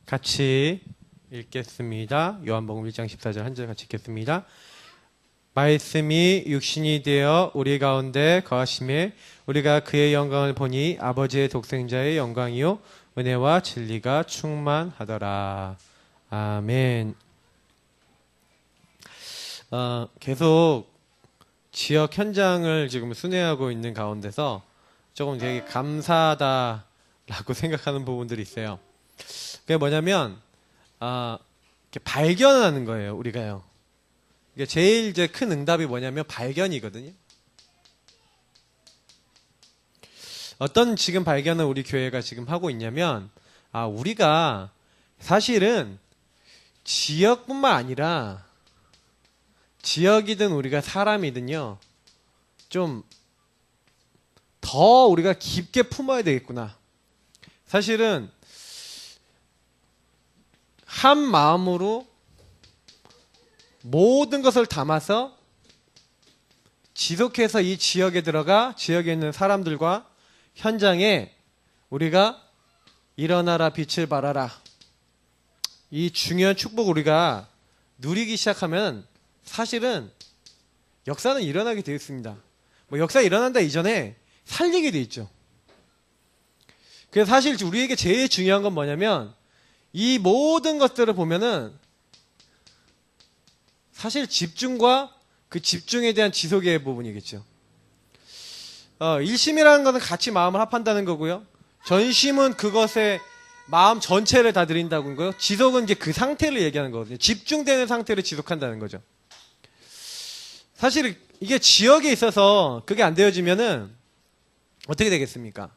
같이 읽겠습니다. 요한복음 1장 14절 한 절 같이 읽겠습니다. 말씀이 육신이 되어 우리 가운데 거하심에 우리가 그의 영광을 보니 아버지의 독생자의 영광이요 은혜와 진리가 충만하더라. 아멘. 계속 지역 현장을 지금 순회하고 있는 가운데서 조금 되게 감사하다라고 생각하는 부분들이 있어요. 그게 뭐냐면 이렇게 발견하는 거예요. 우리가요. 이게 제일 이제 큰 응답이 뭐냐면 발견이거든요. 어떤 지금 발견을 우리 교회가 지금 하고 있냐면 우리가 사실은 지역뿐만 아니라 지역이든 우리가 사람이든요 좀 더 우리가 깊게 품어야 되겠구나. 사실은 한 마음으로 모든 것을 담아서 지속해서 이 지역에 들어가 지역에 있는 사람들과 현장에 우리가 일어나라 빛을 발하라 이 중요한 축복을 우리가 누리기 시작하면 사실은 역사는 일어나게 되어 있습니다. 역사 일어난다 이전에 살리게 되어 있죠. 그래서 사실 우리에게 제일 중요한 건 뭐냐면 이 모든 것들을 보면은 사실 집중과 그 집중에 대한 지속의 부분이겠죠. 일심이라는 것은 같이 마음을 합한다는 거고요. 전심은 그것에 마음 전체를 다 드린다는 거고요. 지속은 이제 그 상태를 얘기하는 거거든요. 집중되는 상태를 지속한다는 거죠. 사실 이게 지역에 있어서 그게 안 되어지면은 어떻게 되겠습니까?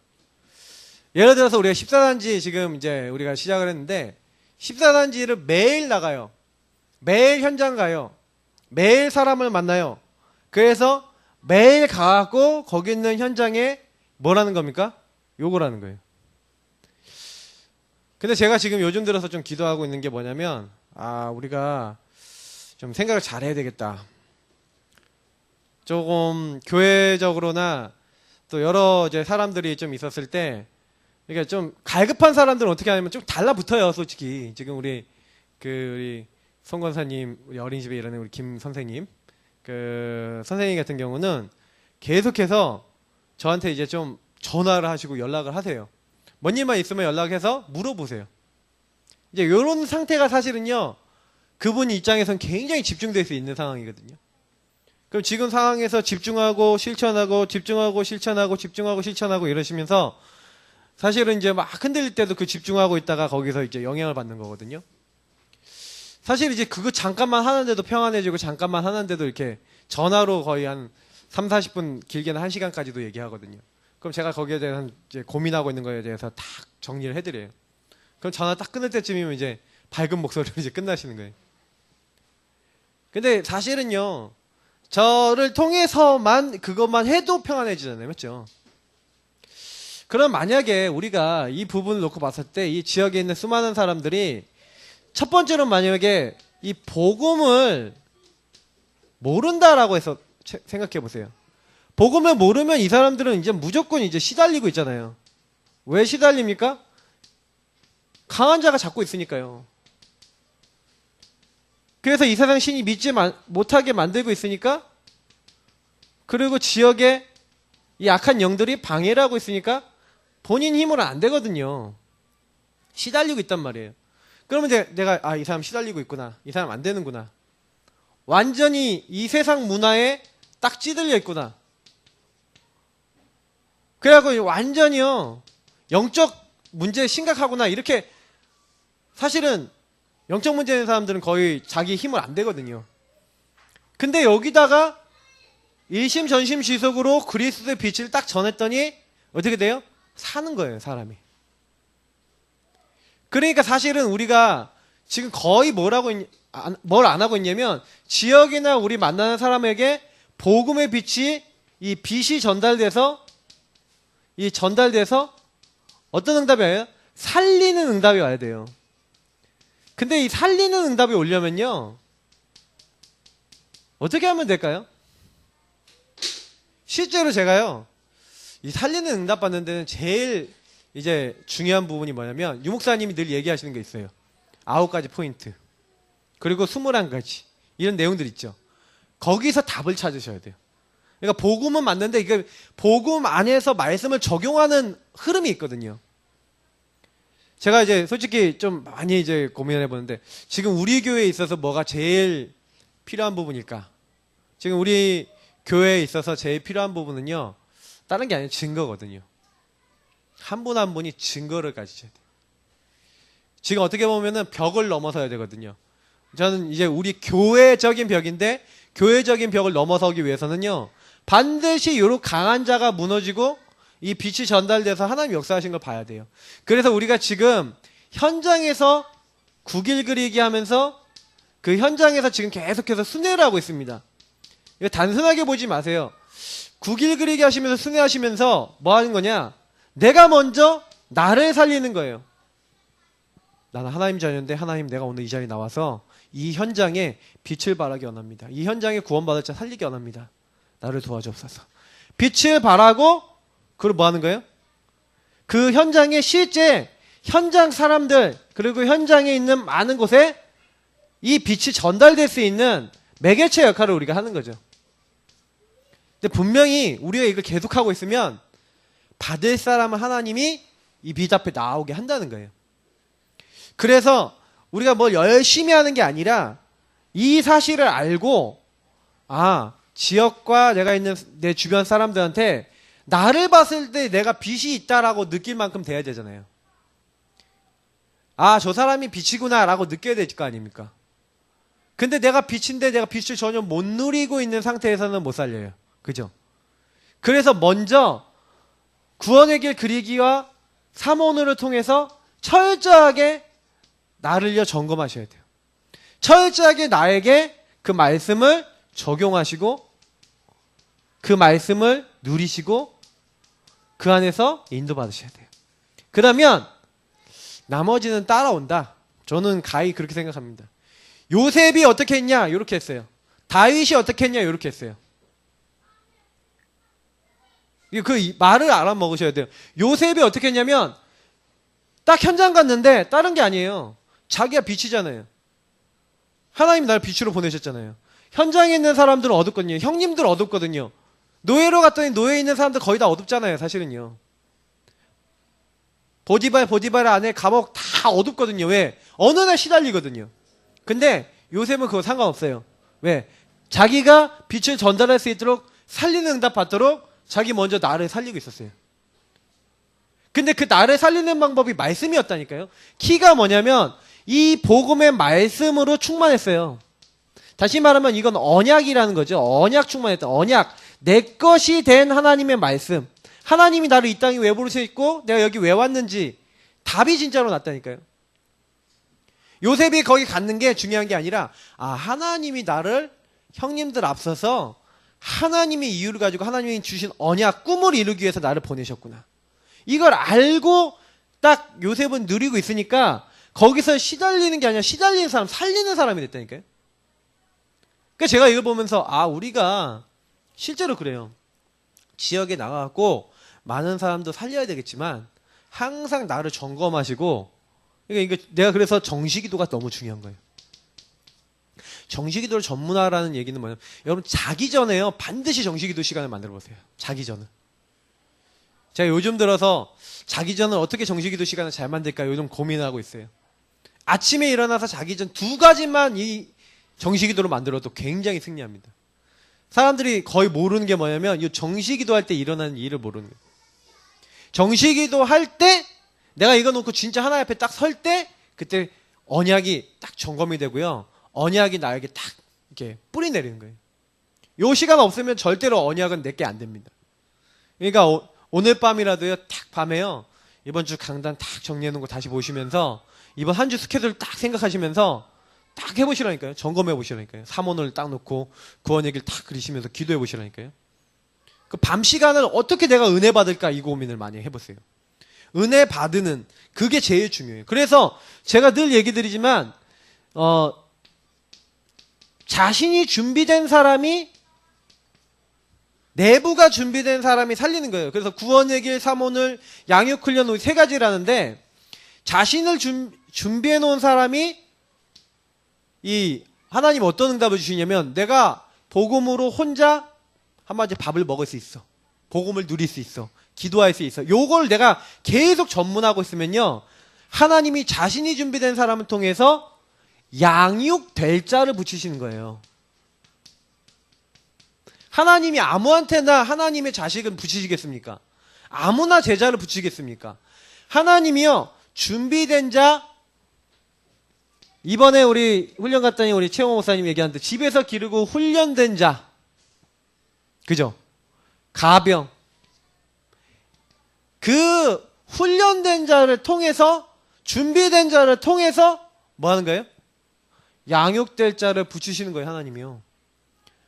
예를 들어서 우리가 14단지 지금 이제 우리가 시작을 했는데 14단지를 매일 나가요. 매일 현장 가요. 매일 사람을 만나요. 그래서 매일 가고 거기 있는 현장에 뭐라는 겁니까? 욕을 하는 거예요. 근데 제가 지금 요즘 들어서 좀 기도하고 있는 게 뭐냐면 우리가 좀 생각을 잘해야 되겠다. 조금 교회적으로나 또 여러 이제 사람들이 좀 있었을 때 그러니까 좀 갈급한 사람들은 어떻게 하냐면 좀 달라붙어요. 솔직히 지금 우리 송 권사님, 우리 어린이집에 일하는 우리 김 선생님, 그 선생님 같은 경우는 계속해서 저한테 이제 좀 전화를 하시고 연락을 하세요. 뭔 일만 있으면 연락해서 물어보세요. 이제 이런 상태가 사실은요 그분 입장에선 굉장히 집중될 수 있는 상황이거든요. 그럼 지금 상황에서 집중하고 실천하고 집중하고 실천하고 집중하고 실천하고 이러시면서 사실은 이제 막 흔들릴 때도 그 집중하고 있다가 거기서 이제 영향을 받는 거거든요. 사실 이제 그거 잠깐만 하는데도 평안해지고 잠깐만 하는데도 이렇게 전화로 거의 한 3, 40분 길게는 1시간까지도 얘기하거든요. 그럼 제가 거기에 대해서 이제 고민하고 있는 거에 대해서 딱 정리를 해드려요. 그럼 전화 딱 끊을 때쯤이면 이제 밝은 목소리로 이제 끝나시는 거예요. 근데 사실은요 저를 통해서만 그것만 해도 평안해지잖아요. 맞죠? 그럼 만약에 우리가 이 부분을 놓고 봤을 때 이 지역에 있는 수많은 사람들이 첫 번째로 만약에 이 복음을 모른다라고 해서 생각해 보세요. 복음을 모르면 이 사람들은 이제 무조건 이제 시달리고 있잖아요. 왜 시달립니까? 강한 자가 잡고 있으니까요. 그래서 이 세상 신이 믿지 못하게 만들고 있으니까 그리고 지역에 이 악한 영들이 방해를 하고 있으니까 본인 힘으로는 안 되거든요. 시달리고 있단 말이에요. 그러면 내가 이 사람 시달리고 있구나. 이 사람 안 되는구나. 완전히 이 세상 문화에 딱 찌들려 있구나. 그래갖고 완전히요 영적 문제 심각하구나 이렇게 사실은 영적 문제 있는 사람들은 거의 자기 힘을 안 대거든요. 근데 여기다가 일심 전심 지속으로 그리스도의 빛을 딱 전했더니 어떻게 돼요? 사는 거예요 사람이. 그러니까 사실은 우리가 지금 거의 뭘 안 하고 있냐면 지역이나 우리 만나는 사람에게 복음의 빛이 이 빛이 전달돼서 어떤 응답이 와요? 살리는 응답이 와야 돼요. 근데 이 살리는 응답이 오려면요 어떻게 하면 될까요? 실제로 제가요 이 살리는 응답 받는 데는 제일 이제 중요한 부분이 뭐냐면 유목사님이 늘 얘기하시는 게 있어요. 9가지 포인트. 그리고 21가지. 이런 내용들 있죠. 거기서 답을 찾으셔야 돼요. 그러니까 복음은 맞는데 이게 복음 안에서 말씀을 적용하는 흐름이 있거든요. 제가 이제 솔직히 좀 많이 이제 고민을 해보는데 지금 우리 교회에 있어서 뭐가 제일 필요한 부분일까? 지금 우리 교회에 있어서 제일 필요한 부분은요. 다른 게 아니라 증거거든요. 한 분 한 분이 증거를 가지셔야 돼요. 지금 어떻게 보면은 벽을 넘어서야 되거든요. 저는 이제 우리 교회적인 벽인데 교회적인 벽을 넘어서기 위해서는요. 반드시 이런 강한 자가 무너지고 이 빛이 전달돼서 하나님 역사하신 걸 봐야 돼요. 그래서 우리가 지금 현장에서 국일 그리기 하면서 그 현장에서 지금 계속해서 순회를 하고 있습니다. 이거 단순하게 보지 마세요. 국일 그리기 하시면서 순회하시면서 뭐 하는 거냐? 내가 먼저 나를 살리는 거예요. 나는 하나님 자녀인데 하나님 내가 오늘 이 자리에 나와서 이 현장에 빛을 발하기 원합니다. 이 현장에 구원받을 자 살리기 원합니다. 나를 도와주옵소서. 빛을 발하고 그리고 뭐 하는 거예요? 그 현장에 실제 현장 사람들 그리고 현장에 있는 많은 곳에 이 빛이 전달될 수 있는 매개체 역할을 우리가 하는 거죠. 근데 분명히 우리가 이걸 계속하고 있으면 받을 사람은 하나님이 이 빛 앞에 나오게 한다는 거예요. 그래서 우리가 뭘 열심히 하는 게 아니라 이 사실을 알고 지역과 내가 있는 내 주변 사람들한테 나를 봤을 때 내가 빛이 있다라고 느낄 만큼 돼야 되잖아요. 저 사람이 빛이구나 라고 느껴야 될 거 아닙니까? 근데 내가 빛인데 내가 빛을 전혀 못 누리고 있는 상태에서는 못 살려요. 그죠? 그래서 먼저 구원의 길 그리기와 사모노를 통해서 철저하게 나를요 점검하셔야 돼요. 철저하게 나에게 그 말씀을 적용하시고 그 말씀을 누리시고 그 안에서 인도받으셔야 돼요. 그러면 나머지는 따라온다. 저는 가히 그렇게 생각합니다. 요셉이 어떻게 했냐? 이렇게 했어요. 다윗이 어떻게 했냐? 이렇게 했어요. 그 말을 알아먹으셔야 돼요. 요셉이 어떻게 했냐면 딱 현장 갔는데 다른 게 아니에요. 자기가 빛이잖아요. 하나님 나를 빛으로 보내셨잖아요. 현장에 있는 사람들은 어둡거든요. 형님들 어둡거든요. 노예로 갔더니 노예에 있는 사람들 거의 다 어둡잖아요. 사실은요. 보디발 안에 감옥 다 어둡거든요. 왜? 어느 날 시달리거든요. 근데 요셉은 그거 상관없어요. 왜? 자기가 빛을 전달할 수 있도록 살리는 응답 받도록 자기 먼저 나를 살리고 있었어요. 근데 그 나를 살리는 방법이 말씀이었다니까요. 키가 뭐냐면 이 복음의 말씀으로 충만했어요. 다시 말하면 이건 언약이라는 거죠. 언약 충만했다. 언약. 내 것이 된 하나님의 말씀. 하나님이 나를 이 땅에 왜 부르셨고 내가 여기 왜 왔는지 답이 진짜로 났다니까요. 요셉이 거기 갔는 게 중요한 게 아니라 하나님이 나를 형님들 앞서서 하나님의 이유를 가지고 하나님이 주신 언약 꿈을 이루기 위해서 나를 보내셨구나. 이걸 알고 딱 요셉은 누리고 있으니까 거기서 시달리는 게 아니라 시달리는 사람 살리는 사람이 됐다니까요. 그러니까 제가 이걸 보면서 우리가 실제로 그래요. 지역에 나가고 많은 사람도 살려야 되겠지만 항상 나를 점검하시고 그러니까 내가 그래서 정시기도가 너무 중요한 거예요. 정시기도를 전문화라는 얘기는 뭐냐면 여러분 자기 전에요 반드시 정시기도 시간을 만들어 보세요. 자기 전은. 제가 요즘 들어서 자기 전을 어떻게 정시기도 시간을 잘 만들까 요즘 고민하고 있어요. 아침에 일어나서 자기 전 2가지만 이 정시기도를 만들어도 굉장히 승리합니다. 사람들이 거의 모르는 게 뭐냐면 이 정시기도 할 때 일어나는 일을 모르는 거예요. 정시기도 할 때 내가 이거 놓고 진짜 하나님 앞에 딱 설 때 그때 언약이 딱 점검이 되고요. 언약이 나에게 딱 이렇게 뿌리 내리는 거예요. 요 시간 없으면 절대로 언약은 내게 안 됩니다. 그러니까 오늘 밤이라도요. 딱 밤에요. 이번 주 강단 딱 정리해 놓은 거 다시 보시면서 이번 한 주 스케줄 딱 생각하시면서 딱 해보시라니까요. 점검해 보시라니까요. 사모를 딱 놓고 구원 얘기를 딱 그리시면서 기도해 보시라니까요. 그 밤 시간을 어떻게 내가 은혜 받을까 이 고민을 많이 해보세요. 은혜 받는 그게 제일 중요해요. 그래서 제가 늘 얘기 드리지만 자신이 준비된 사람이 내부가 준비된 사람이 살리는 거예요. 그래서 구원의 길, 사모늘, 양육훈련 3가지라는데 자신을 준비해 놓은 사람이 이 하나님 어떤 응답을 주시냐면 내가 복음으로 혼자 한마디로 밥을 먹을 수 있어. 복음을 누릴 수 있어. 기도할 수 있어. 요걸 내가 계속 전문하고 있으면요. 하나님이 자신이 준비된 사람을 통해서 양육될 자를 붙이시는 거예요. 하나님이 아무한테나 하나님의 자식은 붙이시겠습니까? 아무나 제자를 붙이겠습니까? 하나님이요. 준비된 자, 이번에 우리 훈련 갔더니 우리 최홍 목사님 얘기하는데 집에서 기르고 훈련된 자, 그죠? 가병. 그 훈련된 자를 통해서, 준비된 자를 통해서 뭐 하는 거예요? 양육될 자를 붙이시는 거예요, 하나님이요.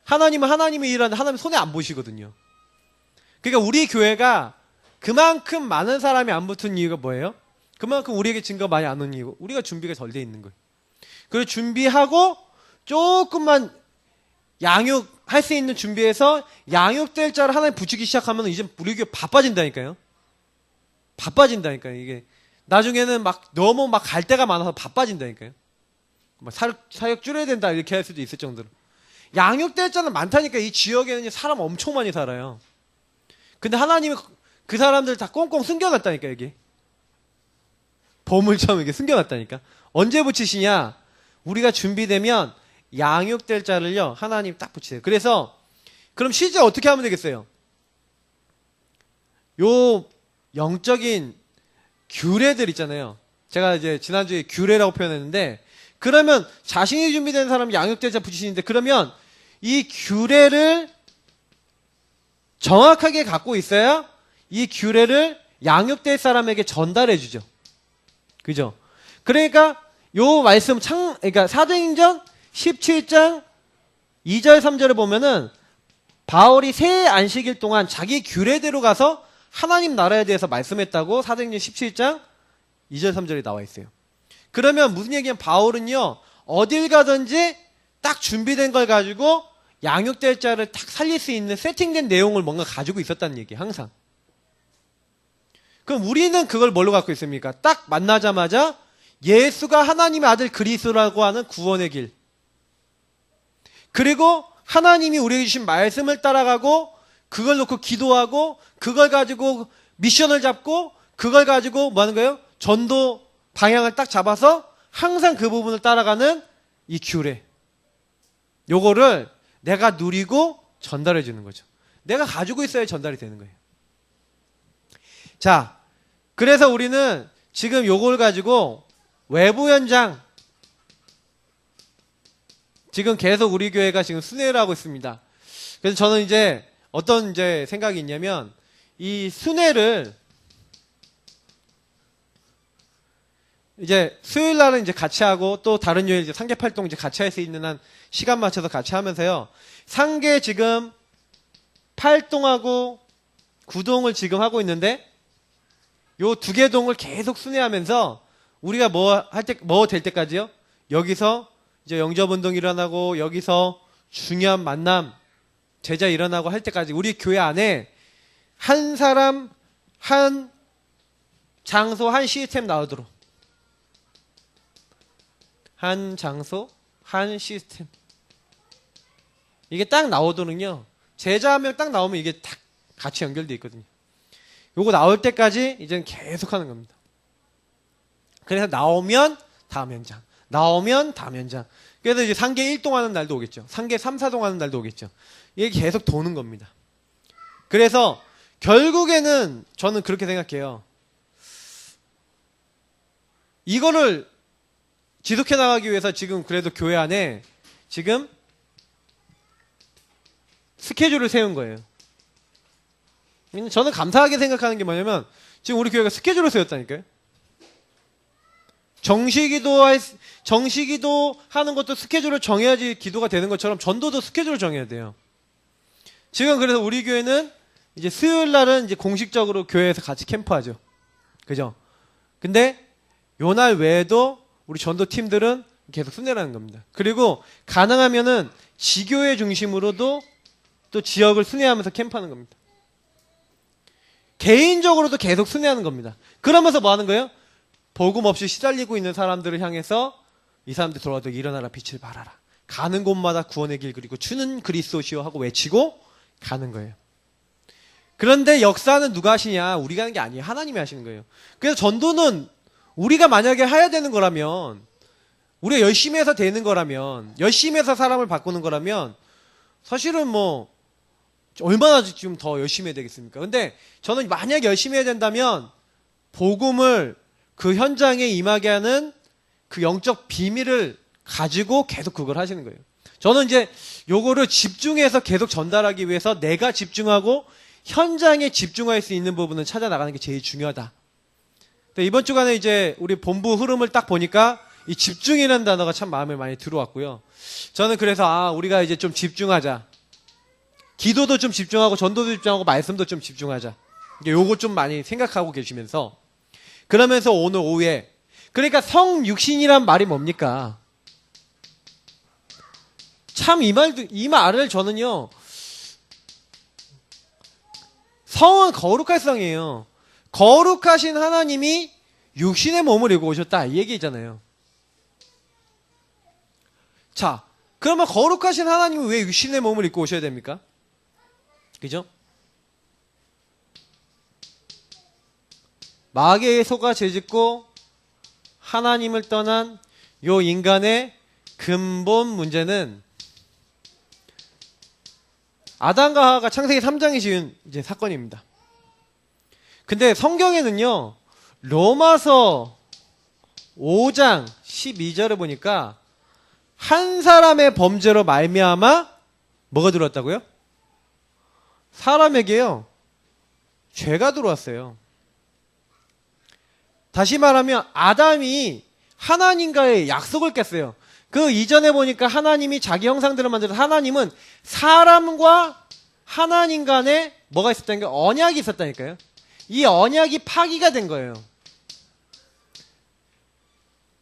하나님은 하나님의 일하는데 하나님 손에 안 보시거든요. 그러니까 우리 교회가 그만큼 많은 사람이 안 붙은 이유가 뭐예요? 그만큼 우리에게 증거 많이 안 오는 이유. 우리가 준비가 덜 돼 있는 거예요. 그리고 준비하고 조금만 양육할 수 있는 준비해서 양육될 자를 하나님 붙이기 시작하면 이제 우리 교회 바빠진다니까요. 바빠진다니까요. 이게 나중에는 막 너무 막 갈 데가 많아서 바빠진다니까요. 막 사역 줄여야 된다 이렇게 할 수도 있을 정도로. 양육될 자는 많다니까. 이 지역에는 사람 엄청 많이 살아요. 근데 하나님이 그 사람들 다 꽁꽁 숨겨놨다니까. 여기 보물처럼 이렇게 숨겨놨다니까. 언제 붙이시냐? 우리가 준비되면 양육될 자를요 하나님 딱 붙이세요. 그래서 그럼 실제 어떻게 하면 되겠어요? 요 영적인 규례들 있잖아요. 제가 이제 지난주에 규례라고 표현했는데, 그러면 자신이 준비된 사람 양육될 자 붙이시는데, 그러면 이 규례를 정확하게 갖고 있어야 이 규례를 양육될 사람에게 전달해 주죠. 그죠? 그러니까 요 말씀 그러니까 사도행전 17장 2절 3절을 보면은 바울이 새 안식일 동안 자기 규례대로 가서 하나님 나라에 대해서 말씀했다고 사도행전 17장 2절 3절에 나와 있어요. 그러면 무슨 얘기냐면 바울은요 어딜 가든지 딱 준비된 걸 가지고 양육될 자를 딱 살릴 수 있는 세팅된 내용을 뭔가 가지고 있었다는 얘기예요. 항상. 그럼 우리는 그걸 뭘로 갖고 있습니까? 딱 만나자마자 예수가 하나님의 아들 그리스도라고 하는 구원의 길, 그리고 하나님이 우리에게 주신 말씀을 따라가고 그걸 놓고 기도하고 그걸 가지고 미션을 잡고 그걸 가지고 뭐 하는 거예요? 전도 방향을 딱 잡아서 항상 그 부분을 따라가는 이 규례, 요거를 내가 누리고 전달해 주는 거죠. 내가 가지고 있어야 전달이 되는 거예요. 자, 그래서 우리는 지금 요걸 가지고 외부 현장, 지금 계속 우리 교회가 지금 순회를 하고 있습니다. 그래서 저는 이제 어떤 이제 생각이 있냐면, 이 순회를 이제 수요일 날은 이제 같이 하고 또 다른 요일 이제 상계 활동 이제 같이 할 수 있는 한 시간 맞춰서 같이 하면서요. 상계 지금 8동하고 9동을 지금 하고 있는데, 요 두 개 동을 계속 순회하면서 우리가 뭐 될 때까지요? 여기서 이제 영접운동 일어나고 여기서 중요한 만남, 제자 일어나고 할 때까지 우리 교회 안에 한 사람, 한 장소, 한 시스템 나오도록. 한 장소, 한 시스템. 이게 딱 나오도록요. 제자 한 명 딱 나오면 이게 딱 같이 연결되어 있거든요. 요거 나올 때까지 이제는 계속 하는 겁니다. 그래서 나오면 다음 현장, 나오면 다음 현장. 그래서 이제 상계 1동 하는 날도 오겠죠. 상계 3, 4동 하는 날도 오겠죠. 이게 계속 도는 겁니다. 그래서 결국에는 저는 그렇게 생각해요. 이거를 지속해 나가기 위해서 지금 그래도 교회 안에 지금 스케줄을 세운 거예요. 저는 감사하게 생각하는 게 뭐냐면 지금 우리 교회가 스케줄을 세웠다니까요. 정시기도 하는 것도 스케줄을 정해야지 기도가 되는 것처럼 전도도 스케줄을 정해야 돼요. 지금 그래서 우리 교회는 이제 수요일 날은 이제 공식적으로 교회에서 같이 캠프하죠. 그죠? 근데 요 날 외에도 우리 전도 팀들은 계속 순회라는 겁니다. 그리고 가능하면은 지교회 중심으로도 또 지역을 순회하면서 캠프하는 겁니다. 개인적으로도 계속 순회하는 겁니다. 그러면서 뭐 하는 거예요? 복음 없이 시달리고 있는 사람들을 향해서 이 사람들 돌아와도 일어나라 빛을 발하라. 가는 곳마다 구원의 길 그리고 주는 그리스도시요 하고 외치고 가는 거예요. 그런데 역사는 누가 하시냐? 우리가 하는 게 아니에요. 하나님이 하시는 거예요. 그래서 전도는 우리가 만약에 해야 되는 거라면, 우리가 열심히 해서 되는 거라면, 열심히 해서 사람을 바꾸는 거라면 사실은 뭐 얼마나 좀 더 열심히 해야 되겠습니까? 근데 저는 만약 열심히 해야 된다면 복음을 그 현장에 임하게 하는 그 영적 비밀을 가지고 계속 그걸 하시는 거예요. 저는 이제 요거를 집중해서 계속 전달하기 위해서 내가 집중하고 현장에 집중할 수 있는 부분을 찾아 나가는 게 제일 중요하다. 이번 주간에 이제 우리 본부 흐름을 딱 보니까 이 집중이라는 단어가 참 마음에 많이 들어왔고요. 저는 그래서 우리가 이제 좀 집중하자. 기도도 좀 집중하고 전도도 집중하고 말씀도 좀 집중하자. 요거 좀 많이 생각하고 계시면서 그러면서 오늘 오후에 그러니까 성육신이란 말이 뭡니까? 참 이 말을 저는요. 성은 거룩할 성이에요. 거룩하신 하나님이 육신의 몸을 입고 오셨다. 이 얘기잖아요. 자, 그러면 거룩하신 하나님이 왜 육신의 몸을 입고 오셔야 됩니까? 그죠? 마귀의 소가 죄짓고 하나님을 떠난 요 인간의 근본 문제는 아담과 하와가 창세기 3장에 지은 이제 사건입니다. 근데 성경에는요, 로마서 5장 12절에 보니까 한 사람의 범죄로 말미암아 뭐가 들어왔다고요? 사람에게요, 죄가 들어왔어요. 다시 말하면 아담이 하나님과의 약속을 깼어요. 그 이전에 보니까 하나님이 자기 형상대로 만들어서 하나님은 사람과 하나님 간에 뭐가 있었다는 게 언약이 있었다니까요. 이 언약이 파기가 된 거예요.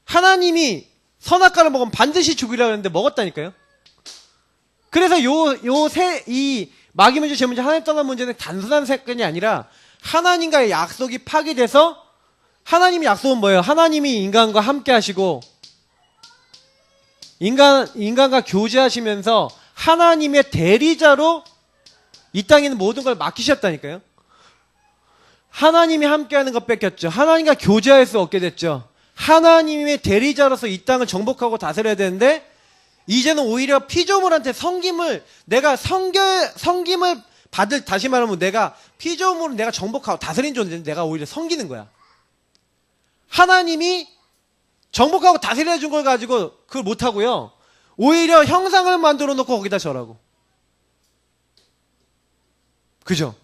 하나님이 선악과를 먹으면 반드시 죽이라고 했는데 먹었다니까요. 그래서 이 마귀 문제, 죄 문제, 하나님 떠난 문제는 단순한 사건이 아니라 하나님과의 약속이 파기돼서 하나님의 약속은 뭐예요? 하나님이 인간과 함께 하시고 인간과 교제하시면서 하나님의 대리자로 이 땅에 있는 모든 걸 맡기셨다니까요. 하나님이 함께하는 것 뺏겼죠. 하나님과 교제할 수 없게 됐죠. 하나님의 대리자로서 이 땅을 정복하고 다스려야 되는데 이제는 오히려 피조물한테 내가 섬김을 받을, 다시 말하면 내가 피조물을 내가 정복하고 다스린 존재인데 내가 오히려 섬기는 거야. 하나님이 정복하고 다스려 준 걸 가지고 그걸 못하고요. 오히려 형상을 만들어 놓고 거기다 절하고. 그죠?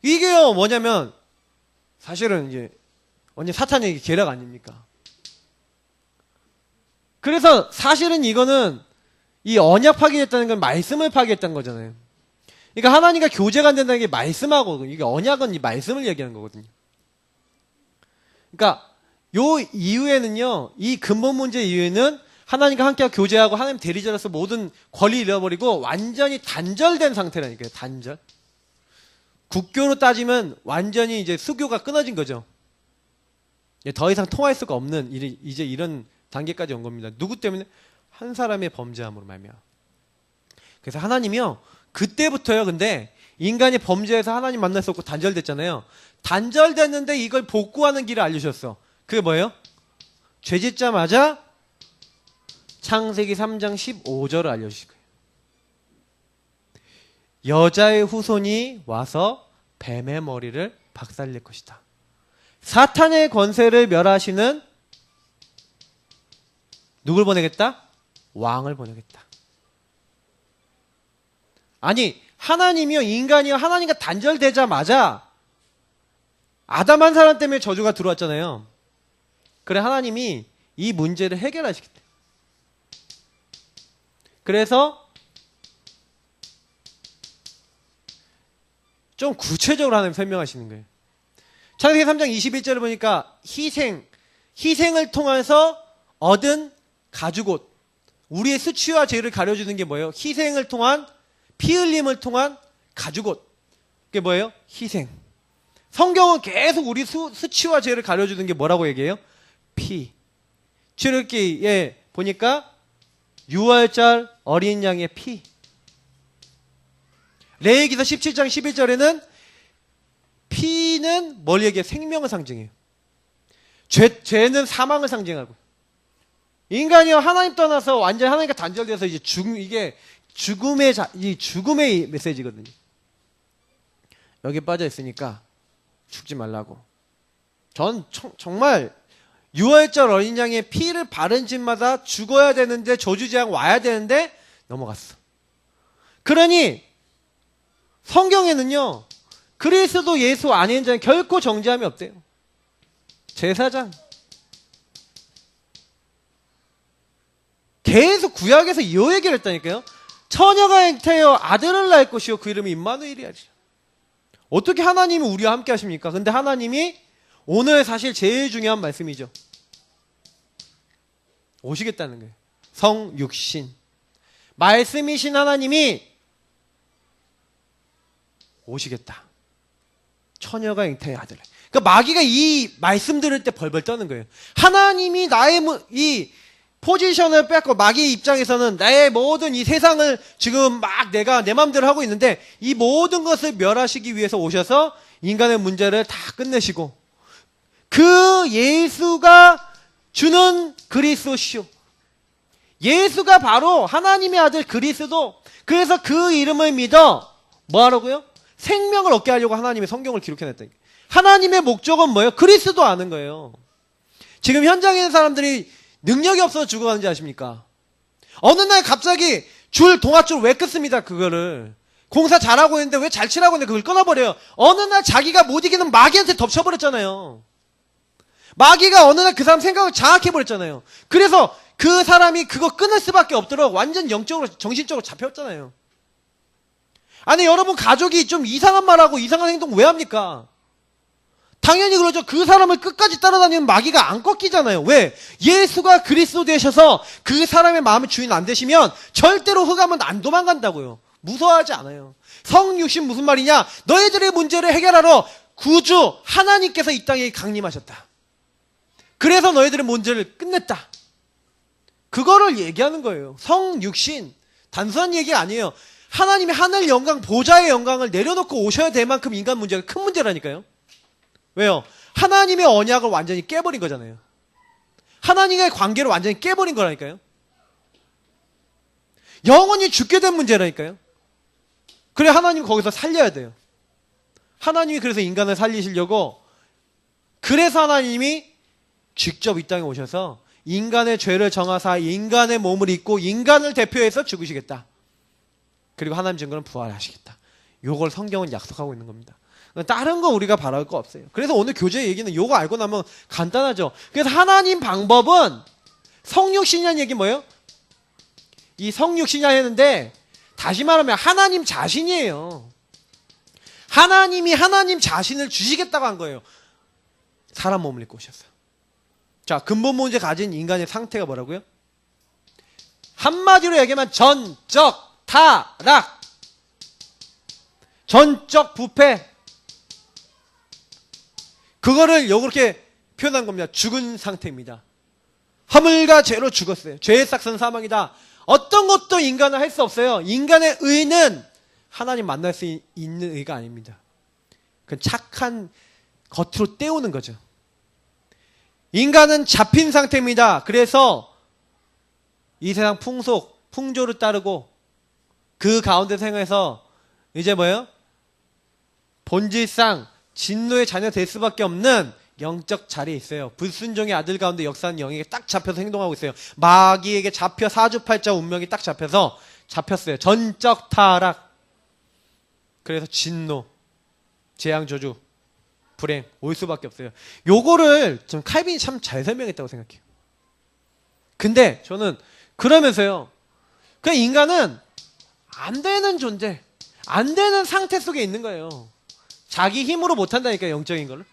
이게요, 뭐냐면, 사실은 이제, 완전 사탄의 계략 아닙니까? 그래서 사실은 이거는 이 언약 파기했다는 건 말씀을 파기했다는 거잖아요. 그러니까 하나님과 교제가 안 된다는 게 말씀하고, 이게 언약은 이 말씀을 얘기하는 거거든요. 그러니까 요 이후에는요, 이 근본 문제 이후에는 하나님과 함께 교제하고 하나님 대리자로서 모든 권리 잃어버리고 완전히 단절된 상태라니까요. 단절. 국교로 따지면 완전히 이제 수교가 끊어진 거죠. 더 이상 통할 수가 없는 이제 이런 단계까지 온 겁니다. 누구 때문에? 한 사람의 범죄함으로 말미암아. 그래서 하나님이요, 그때부터요, 근데 인간이 범죄해서 하나님 만날 수 없고 단절됐잖아요. 단절됐는데 이걸 복구하는 길을 알려주셨어. 그게 뭐예요? 죄 짓자마자 창세기 3장 15절을 알려주실 거예요. 여자의 후손이 와서 뱀의 머리를 박살낼 것이다. 사탄의 권세를 멸하시는 누굴 보내겠다? 왕을 보내겠다. 아니, 하나님이요, 인간이요, 하나님과 단절되자마자 아담 한 사람 때문에 저주가 들어왔잖아요. 그래, 하나님이 이 문제를 해결하시겠다. 그래서 좀 구체적으로 하나님 설명하시는 거예요. 창세기 3장 21절을 보니까 희생을 통해서 얻은 가죽옷, 우리의 수치와 죄를 가려주는 게 뭐예요? 희생을 통한, 피 흘림을 통한 가죽옷. 그게 뭐예요? 희생. 성경은 계속 우리 수치와 죄를 가려주는 게 뭐라고 얘기해요? 피. 출애굽기에 보니까 6월절 어린 양의 피. 레위기서 17장 11절에는 피는 뭘 얘기해? 생명을 상징해요. 죄는 사망을 상징하고. 인간이요, 하나님 떠나서 완전히 하나님과 단절돼서 이제 이게 죽음의 메시지거든요. 여기 빠져 있으니까 죽지 말라고. 전 정말 6월절 어린 양의 피를 바른 집마다 죽어야 되는데, 저주재앙 와야 되는데 넘어갔어. 그러니 성경에는요, 그리스도 예수 안에 있는 자는 결코 정죄함이 없대요. 제사장. 계속 구약에서 이 얘기를 했다니까요. 처녀가 잉태하여 아들을 낳을 것이요 그 이름이 임마누엘이야지. 어떻게 하나님이 우리와 함께 하십니까? 근데 하나님이 오늘 사실 제일 중요한 말씀이죠. 오시겠다는 거예요. 성육신. 말씀이신 하나님이 오시겠다. 처녀가 잉태의 아들을. 그러니까 마귀가 이 말씀 들을 때 벌벌 떠는 거예요. 하나님이 나의 이 포지션을 뺏고, 마귀의 입장에서는 나의 모든 이 세상을 지금 막 내가 내 마음대로 하고 있는데, 이 모든 것을 멸하시기 위해서 오셔서 인간의 문제를 다 끝내시고, 그 예수가 주는 그리스도시오. 예수가 바로 하나님의 아들 그리스도. 그래서 그 이름을 믿어 뭐 하라고요? 생명을 얻게 하려고 하나님의 성경을 기록해냈다니까. 하나님의 목적은 뭐예요? 그리스도 아는 거예요. 지금 현장에 있는 사람들이 능력이 없어서 죽어가는지 아십니까? 어느 날 갑자기 동아줄 왜 끊습니다. 그거를 공사 잘하고 있는데 왜 잘 치라고 했는데 그걸 끊어버려요. 어느 날 자기가 못 이기는 마귀한테 덮쳐버렸잖아요. 마귀가 어느 날 그 사람 생각을 장악해버렸잖아요. 그래서 그 사람이 그거 끊을 수밖에 없도록 완전 영적으로 정신적으로 잡혔잖아요. 아니 여러분, 가족이 좀 이상한 말하고 이상한 행동 왜 합니까? 당연히 그러죠. 그 사람을 끝까지 따라다니면 마귀가 안 꺾이잖아요. 왜? 예수가 그리스도 되셔서 그 사람의 마음의 주인 안 되시면 절대로 흑암은 안 도망간다고요. 무서워하지 않아요. 성육신 무슨 말이냐? 너희들의 문제를 해결하러 구주 하나님께서 이 땅에 강림하셨다. 그래서 너희들의 문제를 끝냈다. 그거를 얘기하는 거예요. 성육신. 단순한 얘기 아니에요. 하나님의 하늘 영광, 보좌의 영광을 내려놓고 오셔야 될 만큼 인간 문제가 큰 문제라니까요. 왜요? 하나님의 언약을 완전히 깨버린 거잖아요. 하나님의 관계를 완전히 깨버린 거라니까요. 영원히 죽게 된 문제라니까요. 그래 하나님 거기서 살려야 돼요. 하나님이 그래서 인간을 살리시려고, 그래서 하나님이 직접 이 땅에 오셔서 인간의 죄를 정하사 인간의 몸을 입고 인간을 대표해서 죽으시겠다. 그리고 하나님 증거는 부활하시겠다. 요걸 성경은 약속하고 있는 겁니다. 다른 거 우리가 바랄 거 없어요. 그래서 오늘 교제 얘기는 요거 알고 나면 간단하죠. 그래서 하나님 방법은 성육신이라는 얘기 뭐예요? 이 성육신이라 했는데 다시 말하면 하나님 자신이에요. 하나님이 하나님 자신을 주시겠다고 한 거예요. 사람 몸을 입고 오셨어요. 자, 근본 문제 가진 인간의 상태가 뭐라고요? 한마디로 얘기하면 전적 타락, 전적 부패. 그거를 요렇게 표현한 겁니다. 죽은 상태입니다. 허물과 죄로 죽었어요. 죄의 싹은 사망이다. 어떤 것도 인간은 할 수 없어요. 인간의 의는 하나님 만날 수 있는 의가 아닙니다. 그건 착한 겉으로 때우는 거죠. 인간은 잡힌 상태입니다. 그래서 이 세상 풍속, 풍조를 따르고 그 가운데 생활해서 이제 뭐예요? 본질상 진노의 자녀 될 수밖에 없는 영적 자리에 있어요. 불순종의 아들 가운데 역사하는 영에게 딱 잡혀서 행동하고 있어요. 마귀에게 잡혀 사주팔자 운명이 딱 잡혀서 잡혔어요. 전적 타락. 그래서 진노, 재앙, 저주, 불행 올 수밖에 없어요. 요거를 좀 칼빈이 참 잘 설명했다고 생각해요. 근데 저는 그러면서요, 그 인간은 안 되는 존재, 안 되는 상태 속에 있는 거예요. 자기 힘으로 못한다니까, 영적인 걸.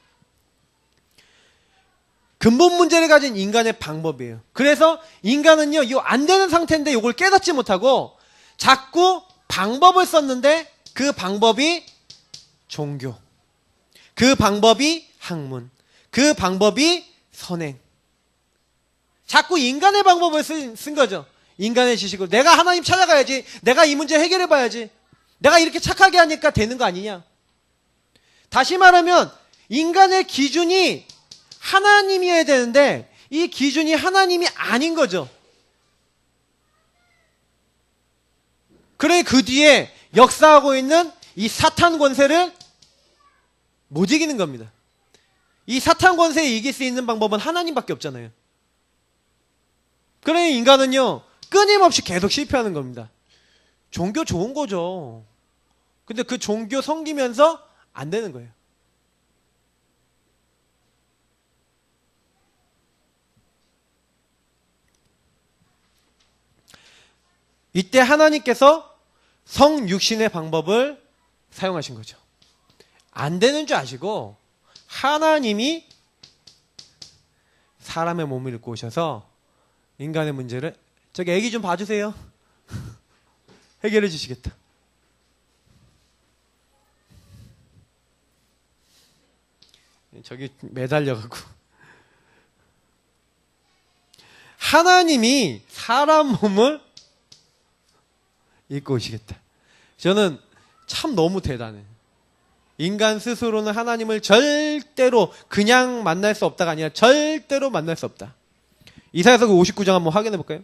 근본 문제를 가진 인간의 방법이에요. 그래서 인간은요, 이 안 되는 상태인데 이걸 깨닫지 못하고 자꾸 방법을 썼는데 그 방법이 종교. 그 방법이 학문. 그 방법이 선행. 자꾸 인간의 방법을 쓴 거죠. 인간의 지식으로. 내가 하나님 찾아가야지. 내가 이 문제 해결해 봐야지. 내가 이렇게 착하게 하니까 되는 거 아니냐. 다시 말하면 인간의 기준이 하나님이어야 되는데 이 기준이 하나님이 아닌 거죠. 그래 그 뒤에 역사하고 있는 이 사탄 권세를 못 이기는 겁니다. 이 사탄 권세에 이길 수 있는 방법은 하나님밖에 없잖아요. 그래 인간은요 끊임없이 계속 실패하는 겁니다. 종교 좋은 거죠. 근데 그 종교 섬기면서 안 되는 거예요. 이때 하나님께서 성육신의 방법을 사용하신 거죠. 안 되는 줄 아시고 하나님이 사람의 몸을 입고 오셔서 인간의 문제를 저기 애기 좀 봐주세요. 해결해 주시겠다. 저기 매달려가고 하나님이 사람 몸을 입고 오시겠다. 저는 참 너무 대단해요. 인간 스스로는 하나님을 절대로 그냥 만날 수 없다가 아니라 절대로 만날 수 없다. 이사야서 59장 한번 확인해 볼까요?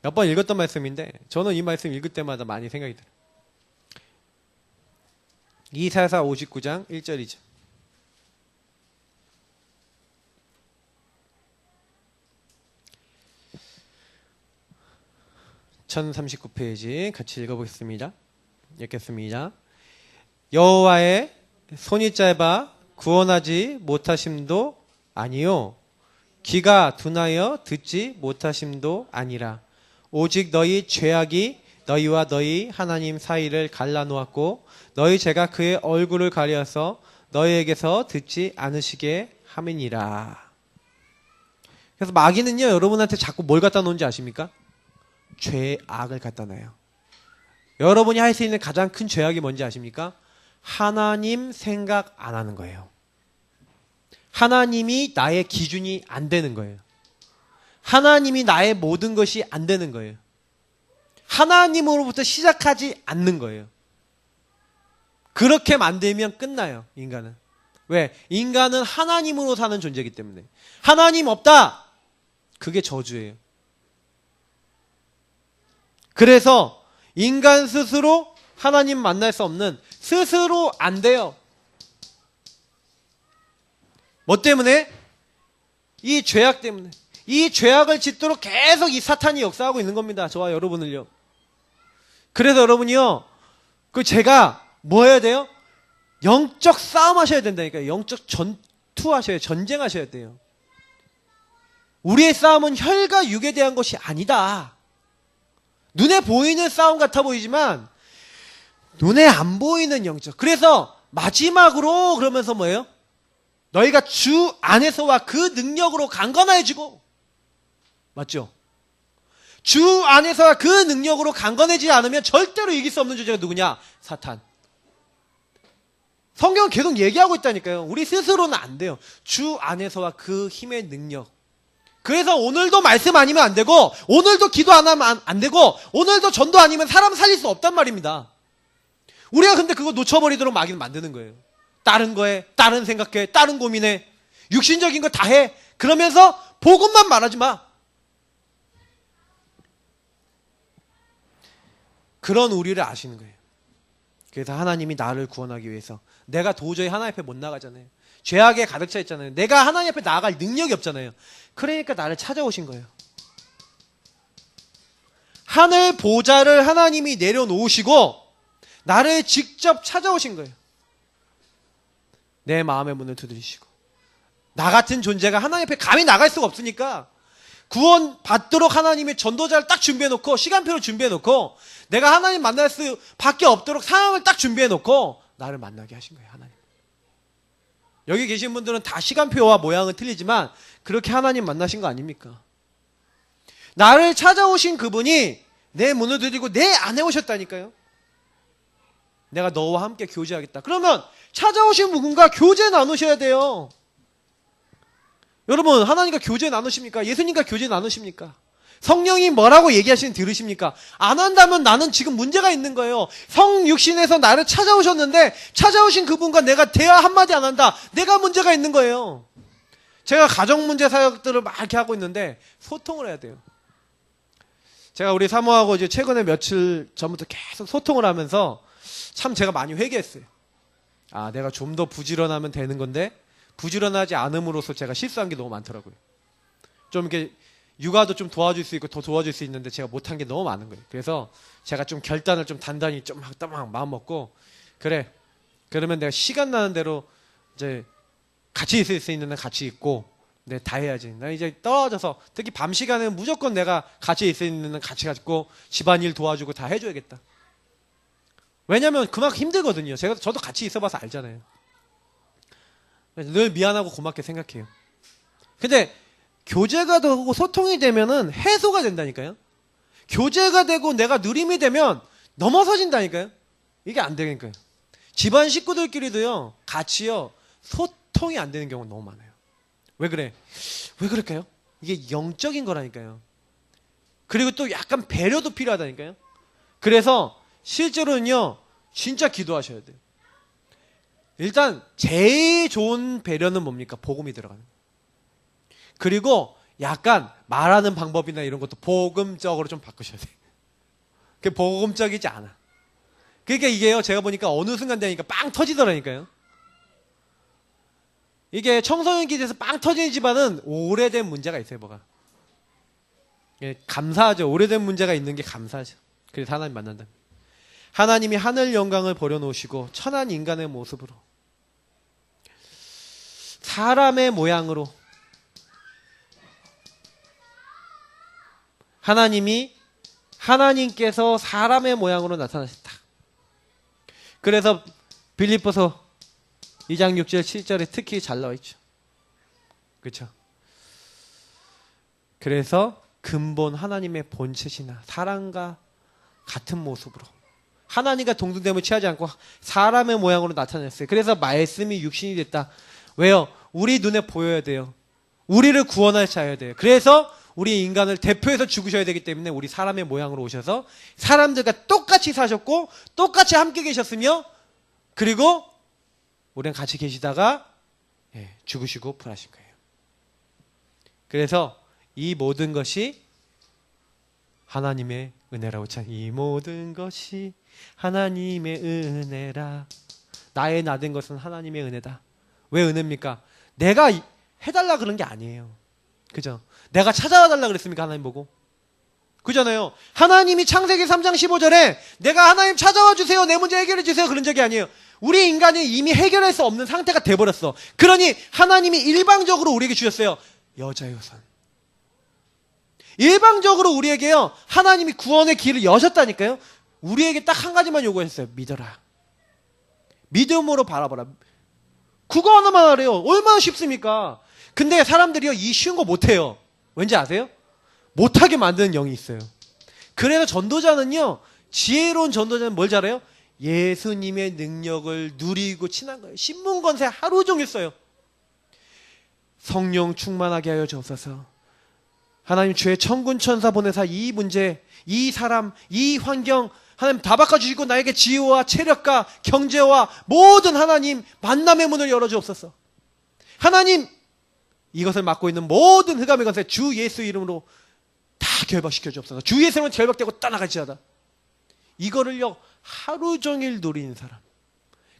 몇 번 읽었던 말씀인데 저는 이 말씀 읽을 때마다 많이 생각이 들어요. 이사야서 59장 1절이죠. (1039페이지) 같이 읽어보겠습니다. 읽겠습니다. 여호와의 손이 짧아 구원하지 못하심도 아니요 귀가 둔하여 듣지 못하심도 아니라 오직 너희 죄악이 너희와 너희 하나님 사이를 갈라놓았고 너희 죄가 그의 얼굴을 가려서 너희에게서 듣지 않으시게 함이니라. 그래서 마귀는요 여러분한테 자꾸 뭘 갖다 놓은지 아십니까? 죄악을 갖다 놔요. 여러분이 할 수 있는 가장 큰 죄악이 뭔지 아십니까? 하나님 생각 안 하는 거예요. 하나님이 나의 기준이 안 되는 거예요. 하나님이 나의 모든 것이 안 되는 거예요. 하나님으로부터 시작하지 않는 거예요. 그렇게 만들면 끝나요, 인간은. 왜? 인간은 하나님으로 사는 존재이기 때문에. 하나님 없다! 그게 저주예요. 그래서 인간 스스로 하나님 만날 수 없는, 스스로 안 돼요. 뭐 때문에? 이 죄악 때문에. 이 죄악을 짓도록 계속 이 사탄이 역사하고 있는 겁니다. 저와 여러분을요. 그래서 여러분이요, 제가 뭐 해야 돼요? 영적 싸움 하셔야 된다니까요. 영적 전투하셔야, 전쟁하셔야 돼요. 우리의 싸움은 혈과 육에 대한 것이 아니다. 눈에 보이는 싸움 같아 보이지만 눈에 안 보이는 영적. 그래서 마지막으로 그러면서 뭐예요? 너희가 주 안에서와 그 능력으로 강건해지고, 맞죠? 주 안에서와 그 능력으로 강건해지지 않으면 절대로 이길 수 없는 존재가 누구냐? 사탄. 성경은 계속 얘기하고 있다니까요. 우리 스스로는 안 돼요. 주 안에서와 그 힘의 능력. 그래서 오늘도 말씀 아니면 안 되고, 오늘도 기도 안 하면 안 되고, 오늘도 전도 아니면 사람 살릴 수 없단 말입니다. 우리가 근데 그거 놓쳐버리도록 마귀는 만드는 거예요. 다른 거에, 다른 생각해, 다른 고민해, 육신적인 거 다 해. 그러면서 복음만 말하지 마. 그런 우리를 아시는 거예요. 그래서 하나님이 나를 구원하기 위해서, 내가 도저히 하나님 앞에 못 나가잖아요. 죄악에 가득 차 있잖아요. 내가 하나님 앞에 나아갈 능력이 없잖아요. 그러니까 나를 찾아오신 거예요. 하늘 보좌를 하나님이 내려놓으시고 나를 직접 찾아오신 거예요. 내 마음의 문을 두드리시고. 나 같은 존재가 하나님 앞에 감히 나갈 수가 없으니까 구원 받도록 하나님이 전도자를 딱 준비해놓고, 시간표를 준비해놓고, 내가 하나님 만날 수밖에 없도록 상황을 딱 준비해놓고 나를 만나게 하신 거예요. 하나님. 여기 계신 분들은 다 시간표와 모양은 틀리지만 그렇게 하나님 만나신 거 아닙니까? 나를 찾아오신 그분이 내 문을 두드리고 내 안에 오셨다니까요. 내가 너와 함께 교제하겠다. 그러면 찾아오신 분과 교제 나누셔야 돼요. 여러분, 하나님과 교제 나누십니까? 예수님과 교제 나누십니까? 성령이 뭐라고 얘기하시는 들으십니까? 안 한다면 나는 지금 문제가 있는 거예요. 성육신에서 나를 찾아오셨는데 찾아오신 그분과 내가 대화 한마디 안 한다. 내가 문제가 있는 거예요. 제가 가정문제 사역들을 막 이렇게 하고 있는데 소통을 해야 돼요. 제가 우리 사모하고 이제 최근에 며칠 전부터 계속 소통을 하면서 참 제가 많이 회개했어요. 아, 내가 좀 더 부지런하면 되는 건데 부지런하지 않음으로써 제가 실수한 게 너무 많더라고요. 좀 이렇게 육아도 좀 도와줄 수 있고 더 도와줄 수 있는데 제가 못한 게 너무 많은 거예요. 그래서 제가 좀 결단을 좀 단단히 좀 막 마음 먹고, 그래, 그러면 내가 시간 나는 대로 이제 같이 있을 수 있는 한 같이 있고, 네, 다 해야지. 나 이제 떨어져서 특히 밤 시간에는 무조건 내가 같이 있을 수 있는 한 같이 있고 집안일 도와주고 다 해줘야겠다. 왜냐면 그만큼 힘들거든요. 저도 같이 있어봐서 알잖아요. 늘 미안하고 고맙게 생각해요. 근데 교제가 되고 소통이 되면은 해소가 된다니까요. 교제가 되고 내가 누림이 되면 넘어서진다니까요. 이게 안 되니까요. 집안 식구들끼리도요, 같이요, 소통이 안 되는 경우가 너무 많아요. 왜 그래? 왜 그럴까요? 이게 영적인 거라니까요. 그리고 또 약간 배려도 필요하다니까요. 그래서 실제로는요, 진짜 기도하셔야 돼요. 일단 제일 좋은 배려는 뭡니까? 복음이 들어가는 거예요. 그리고 약간 말하는 방법이나 이런 것도 복음적으로 좀 바꾸셔야 돼요. 그게 복음적이지 않아. 그러니까 이게요, 제가 보니까 어느 순간 되니까 빵 터지더라니까요. 이게 청소년 기대에서 빵 터지는 집안은 오래된 문제가 있어요, 뭐가. 예, 감사하죠. 오래된 문제가 있는 게 감사하죠. 그래서 하나님 만난다. 하나님이 하늘 영광을 버려놓으시고 천한 인간의 모습으로 사람의 모양으로 하나님께서 사람의 모양으로 나타나셨다. 그래서 빌립보서 2장 6절 7절에 특히 잘 나와 있죠. 그렇죠? 그래서 근본 하나님의 본체시나 사람과 같은 모습으로 하나님과 동등됨을 취하지 않고 사람의 모양으로 나타났어요. 그래서 말씀이 육신이 됐다. 왜요? 우리 눈에 보여야 돼요. 우리를 구원하셔야 돼요. 그래서 우리 인간을 대표해서 죽으셔야 되기 때문에 우리 사람의 모양으로 오셔서 사람들과 똑같이 사셨고 똑같이 함께 계셨으며, 그리고 우리랑 같이 계시다가 죽으시고 부활하신 거예요. 그래서 이 모든 것이 하나님의 은혜라고 참, 이 모든 것이 하나님의 은혜라. 나의 나된 것은 하나님의 은혜다. 왜 은혜입니까? 내가 해달라 그런 게 아니에요. 그죠? 내가 찾아와 달라 그랬습니까? 하나님 보고. 그잖아요. 하나님이 창세기 3장 15절에 내가 하나님 찾아와 주세요, 내 문제 해결해 주세요, 그런 적이 아니에요. 우리 인간이 이미 해결할 수 없는 상태가 돼버렸어. 그러니 하나님이 일방적으로 우리에게 주셨어요. 여자의 선. 일방적으로 우리에게요, 하나님이 구원의 길을 여셨다니까요. 우리에게 딱 한 가지만 요구했어요. 믿어라. 믿음으로 바라봐라. 그거 하나만 하래요. 얼마나 쉽습니까? 근데 사람들이요, 이 쉬운 거 못해요. 왠지 아세요? 못하게 만드는 영이 있어요. 그래서 전도자는요, 지혜로운 전도자는 뭘 잘해요? 예수님의 능력을 누리고 친한 거예요. 신문건세 하루 종일 써요. 성령 충만하게 하여 주옵소서. 하나님 주의 천군 천사 보내사 이 문제, 이 사람, 이 환경 하나님 다 바꿔주시고 나에게 지혜와 체력과 경제와 모든 하나님 만남의 문을 열어주옵소서. 하나님 이것을 맡고 있는 모든 흑암의 권세 주 예수 이름으로 다 결박시켜 주옵소서. 주 예수 이름으로 결박되고 떠나갈지어다. 이거를요 하루 종일 누리는 사람,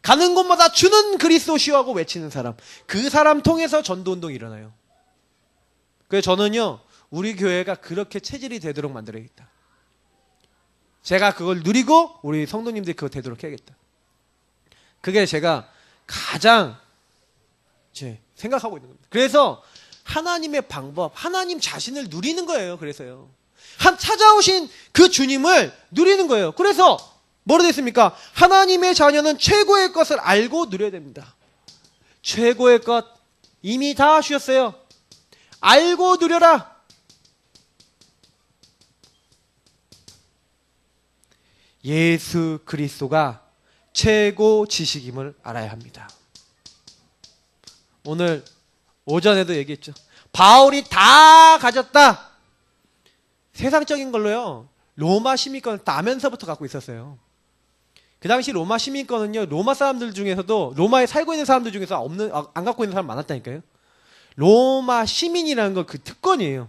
가는 곳마다 주는 그리스도시하고 외치는 사람, 그 사람 통해서 전도운동이 일어나요. 그래서 저는요, 우리 교회가 그렇게 체질이 되도록 만들어야겠다. 제가 그걸 누리고 우리 성도님들이 그거 되도록 해야겠다. 그게 제가 가장 생각하고 있는 겁니다. 그래서 하나님의 방법, 하나님 자신을 누리는 거예요. 그래서요, 찾아오신 그 주님을 누리는 거예요. 그래서 뭐로 됐습니까? 하나님의 자녀는 최고의 것을 알고 누려야 됩니다. 최고의 것 이미 다 주셨어요. 알고 누려라. 예수 그리스도가 최고 지식임을 알아야 합니다. 오늘 오전에도 얘기했죠. 바울이 다 가졌다. 세상적인 걸로요. 로마 시민권을 따면서부터 갖고 있었어요. 그 당시 로마 시민권은요. 로마 사람들 중에서도 로마에 살고 있는 사람들 중에서 안 갖고 있는 사람 많았다니까요. 로마 시민이라는 건 그 특권이에요.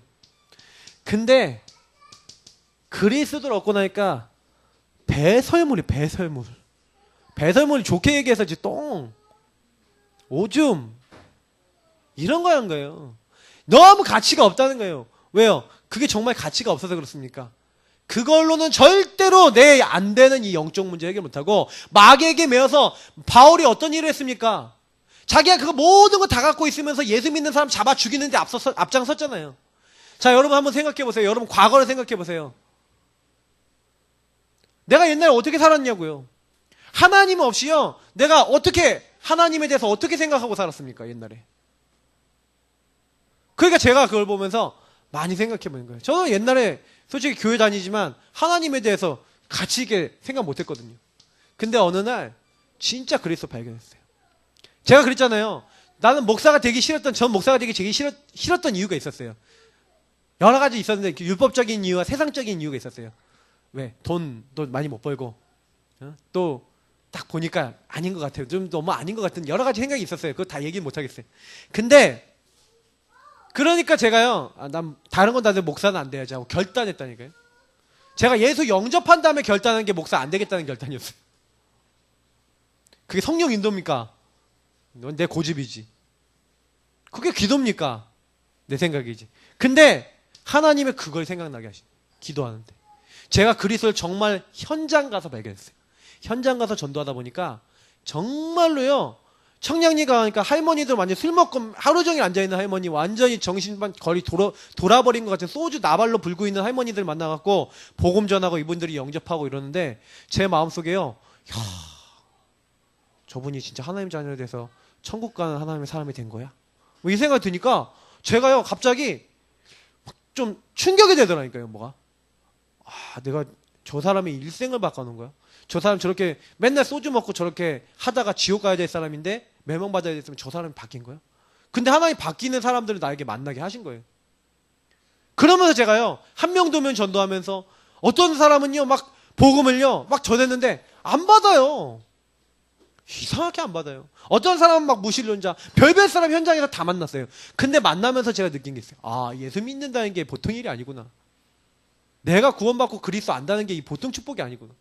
근데 그리스도를 얻고 나니까 배설물이 배설물. 배설물이 좋게 얘기해서 이제 똥, 오줌 이런 거예요. 너무 가치가 없다는 거예요. 왜요? 그게 정말 가치가 없어서 그렇습니까? 그걸로는 절대로 내 안 되는 이 영적 문제 해결 못하고 마귀에게 매여서 바울이 어떤 일을 했습니까? 자기가 그거 모든 거 다 갖고 있으면서 예수 믿는 사람 잡아 죽이는데 앞장섰잖아요. 자, 여러분 한번 생각해 보세요. 여러분 과거를 생각해 보세요. 내가 옛날에 어떻게 살았냐고요. 하나님 없이요. 내가 어떻게 하나님에 대해서 어떻게 생각하고 살았습니까? 옛날에. 그러니까 제가 그걸 보면서 많이 생각해 보는 거예요. 저는 옛날에 솔직히 교회 다니지만 하나님에 대해서 가치 있게 생각 못 했거든요. 근데 어느 날 진짜 그리스도 발견했어요. 제가 그랬잖아요. 나는 목사가 되기 싫었던, 전 목사가 되기 되게 싫었던 이유가 있었어요. 여러 가지 있었는데 율법적인 이유와 세상적인 이유가 있었어요. 왜? 돈도 많이 못 벌고 또 딱 보니까 아닌 것 같아요. 좀 너무 아닌 것 같은 여러 가지 생각이 있었어요. 그거 다 얘기 못 하겠어요. 근데 그러니까 제가요. 난 다른 건 다 목사는 안 돼야지 하고 결단했다니까요. 제가 예수 영접한 다음에 결단한 게 목사 안 되겠다는 결단이었어요. 그게 성령 인도입니까? 내 고집이지. 그게 기도입니까? 내 생각이지. 근데 하나님의 그걸 생각나게 하시네. 기도하는데. 제가 그리스도를 정말 현장 가서 발견했어요. 현장 가서 전도하다 보니까 정말로요. 청량리 가니까 할머니들 완전 술 먹고 하루 종일 앉아있는 할머니, 완전히 정신만 거의 돌아버린 것 같은 소주 나발로 불고 있는 할머니들 만나갖고 복음 전하고 이분들이 영접하고 이러는데 제 마음속에요. 야, 저분이 진짜 하나님 자녀에 대해서 천국 가는 하나님의 사람이 된 거야? 뭐 이 생각이 드니까 제가요 갑자기 좀 충격이 되더라니까요. 뭐가? 내가 저 사람의 일생을 바꿔놓은 거야? 저 사람 저렇게 맨날 소주 먹고 저렇게 하다가 지옥 가야 될 사람인데 멸망받아야 됐으면 저 사람이 바뀐 거야? 근데 하나님 바뀌는 사람들을 나에게 만나게 하신 거예요. 그러면서 제가요 한 명 두 명 전도하면서 어떤 사람은요 막 복음을요 막 전했는데 안 받아요. 이상하게 안 받아요. 어떤 사람은 막 무신론자 별별 사람 현장에서 다 만났어요. 근데 만나면서 제가 느낀 게 있어요. 예수 믿는다는 게 보통 일이 아니구나. 내가 구원받고 그리스도 안다는 게 이 보통 축복이 아니구나.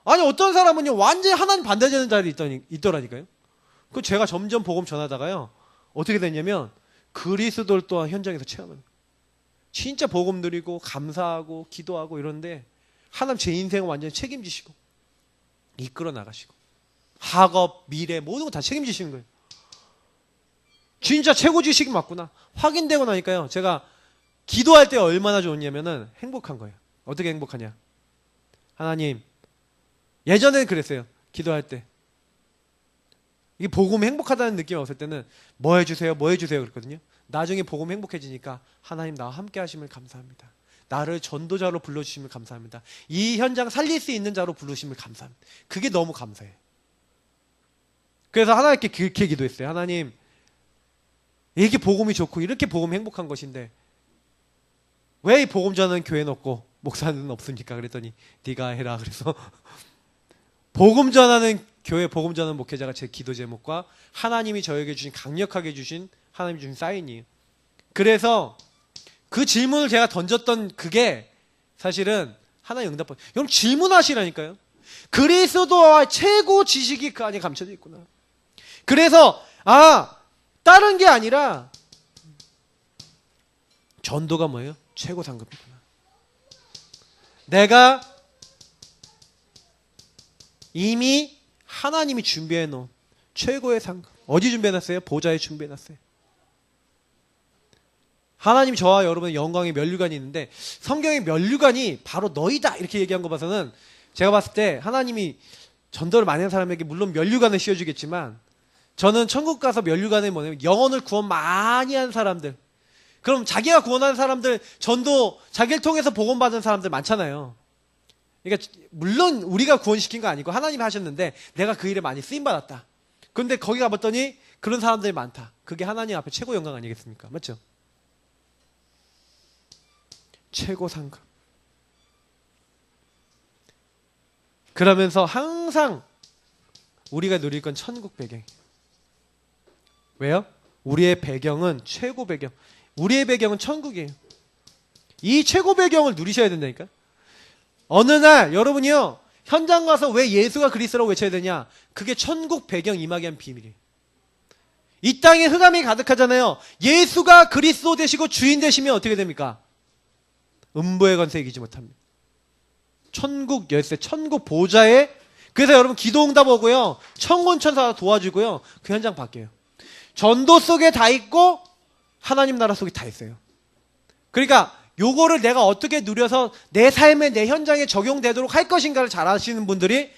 아니 어떤 사람은요 완전히 하나님 반대되는 자리 있더라니까요. 그 제가 점점 복음 전하다가요 어떻게 됐냐면 그리스도를 또한 현장에서 체험합니다. 진짜 복음 드리고 감사하고 기도하고 이런데 하나님 제 인생을 완전히 책임지시고 이끌어 나가시고 학업 미래 모든 거 다 책임지시는 거예요. 진짜 최고 지식이 맞구나 확인되고 나니까요 제가 기도할 때 얼마나 좋냐면은 행복한 거예요. 어떻게 행복하냐? 하나님 예전에는 그랬어요. 기도할 때 이게 복음이 행복하다는 느낌이 없을 때는 뭐 해주세요 뭐 해주세요 그랬거든요. 나중에 복음이 행복해지니까 하나님 나와 함께 하심을 감사합니다. 나를 전도자로 불러주심을 감사합니다. 이 현장 살릴 수 있는 자로 부르심을 감사합니다. 그게 너무 감사해요. 그래서 하나님께 그렇게 기도했어요. 하나님 이렇게 복음이 좋고 이렇게 복음이 행복한 것인데 왜 이 복음 전하는 교회는 없고 목사는 없습니까? 그랬더니 네가 해라. 그래서 복음 전하는 교회 복음 전하는 목회자가 제 기도 제목과 하나님이 저에게 주신 강력하게 주신 하나님이 주신 사인이에요. 그래서 그 질문을 제가 던졌던 그게 사실은 하나님 응답. 여러분 질문하시라니까요. 그리스도와 최고 지식이 그 안에 감춰져 있구나. 그래서 다른 게 아니라 전도가 뭐예요? 최고 상급이구나. 내가 이미 하나님이 준비해 놓은 최고의 상급. 어디 준비해 놨어요? 보좌에 준비해 놨어요. 하나님 저와 여러분의 영광의 면류관이 있는데 성경의 면류관이 바로 너희다 이렇게 얘기한 거 봐서는 제가 봤을 때 하나님이 전도를 많이 하는 사람에게 물론 면류관을 씌워주겠지만 저는 천국 가서 면류관이 뭐냐면 영혼을 구원 많이 한 사람들. 그럼 자기가 구원한 사람들 전도 자기를 통해서 복음받은 사람들 많잖아요. 그러니까 물론 우리가 구원시킨 거 아니고 하나님이 하셨는데 내가 그 일에 많이 쓰임 받았다. 그런데 거기 가봤더니 그런 사람들이 많다. 그게 하나님 앞에 최고 영광 아니겠습니까? 맞죠? 최고 상급. 그러면서 항상 우리가 누릴 건 천국 배경이에요. 왜요? 우리의 배경은 최고 배경. 우리의 배경은 천국이에요. 이 최고 배경을 누리셔야 된다니까. 어느 날 여러분이요 현장 가서 왜 예수가 그리스도라고 외쳐야 되냐? 그게 천국 배경 임하게 한 비밀이에요. 이 땅에 흑암이 가득하잖아요. 예수가 그리스도 되시고 주인 되시면 어떻게 됩니까? 음부의 권세 이기지 못합니다. 천국 열쇠, 천국 보좌에. 그래서 여러분 기도응답 오고요 천군천사가 도와주고요 그 현장 바뀌어요. 전도 속에 다 있고 하나님 나라 속에 다 있어요. 그러니까 요거를 내가 어떻게 누려서 내 삶에 내 현장에 적용되도록 할 것인가를 잘 아시는 분들이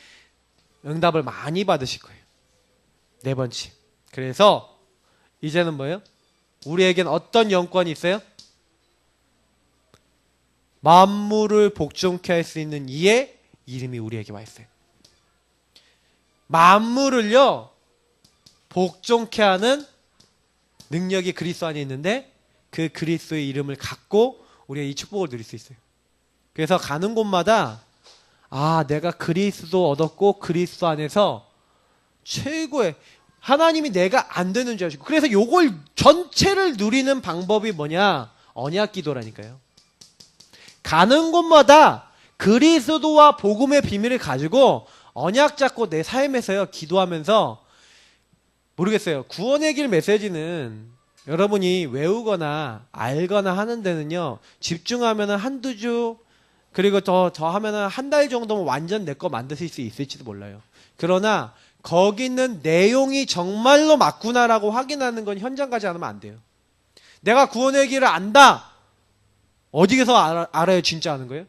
응답을 많이 받으실 거예요. 네 번째. 그래서 이제는 뭐예요? 우리에겐 어떤 영권이 있어요? 만물을 복종케 할 수 있는 이의 이름이 우리에게 와 있어요. 만물을요 복종케 하는 능력이 그리스도 안에 있는데 그 그리스도의 이름을 갖고 우리가 이 축복을 누릴 수 있어요. 그래서 가는 곳마다 아 내가 그리스도 얻었고 그리스도 안에서 최고의 하나님이 내가 안 되는 줄 아시고 그래서 요걸 전체를 누리는 방법이 뭐냐? 언약 기도라니까요. 가는 곳마다 그리스도와 복음의 비밀을 가지고 언약 잡고 내 삶에서요 기도하면서 모르겠어요. 구원의 길 메시지는 여러분이 외우거나 알거나 하는 데는요 집중하면은 한두 주 그리고 더 하면은 한 달 정도면 완전 내 거 만드실 수 있을지도 몰라요. 그러나 거기 있는 내용이 정말로 맞구나라고 확인하는 건 현장 가지 않으면 안 돼요. 내가 구원의 길을 안다. 어디에서 알아요? 진짜 아는 거예요?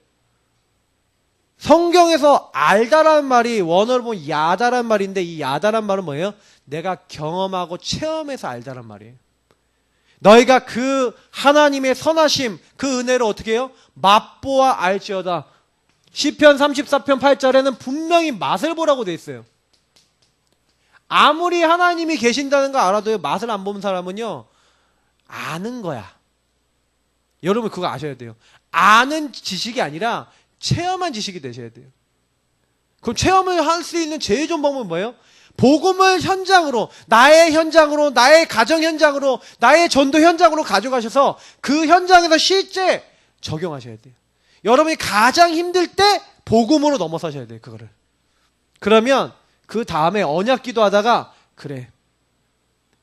성경에서 알다라는 말이 원어로 보면 야다라는 말인데 이 야다라는 말은 뭐예요? 내가 경험하고 체험해서 알다란 말이에요. 너희가 그 하나님의 선하심 그 은혜를 어떻게 해요? 맛보아 알지어다. 시편 34편 8절에는 분명히 맛을 보라고 돼 있어요. 아무리 하나님이 계신다는 거 알아도요 맛을 안 본 사람은요 아는 거야. 여러분 그거 아셔야 돼요. 아는 지식이 아니라 체험한 지식이 되셔야 돼요. 그럼 체험을 할 수 있는 제일 좋은 방법은 뭐예요? 복음을 현장으로, 나의 현장으로, 나의 가정 현장으로, 나의 전도 현장으로 가져가셔서 그 현장에서 실제 적용하셔야 돼요. 여러분이 가장 힘들 때 복음으로 넘어서셔야 돼요. 그거를. 그러면 그 다음에 언약 기도하다가 그래.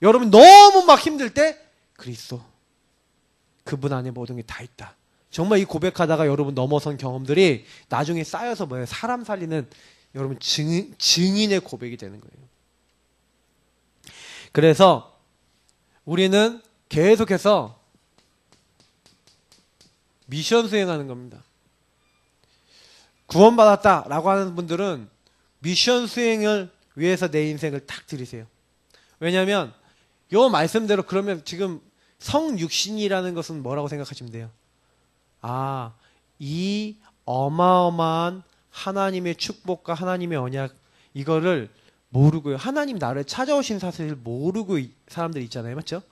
여러분 너무 막 힘들 때 그리스도. 그분 안에 모든 게 다 있다. 정말 이 고백하다가 여러분 넘어선 경험들이 나중에 쌓여서 뭐예요? 사람 살리는 여러분 증인의 고백이 되는 거예요. 그래서 우리는 계속해서 미션 수행하는 겁니다. 구원받았다라고 하는 분들은 미션 수행을 위해서 내 인생을 딱 들이세요. 왜냐하면 요 말씀대로 그러면 지금 성육신이라는 것은 뭐라고 생각하시면 돼요? 아, 이 어마어마한 하나님의 축복과 하나님의 언약 이거를 모르고요. 하나님 나를 찾아오신 사실을 모르고 사람들이 있잖아요. 맞죠?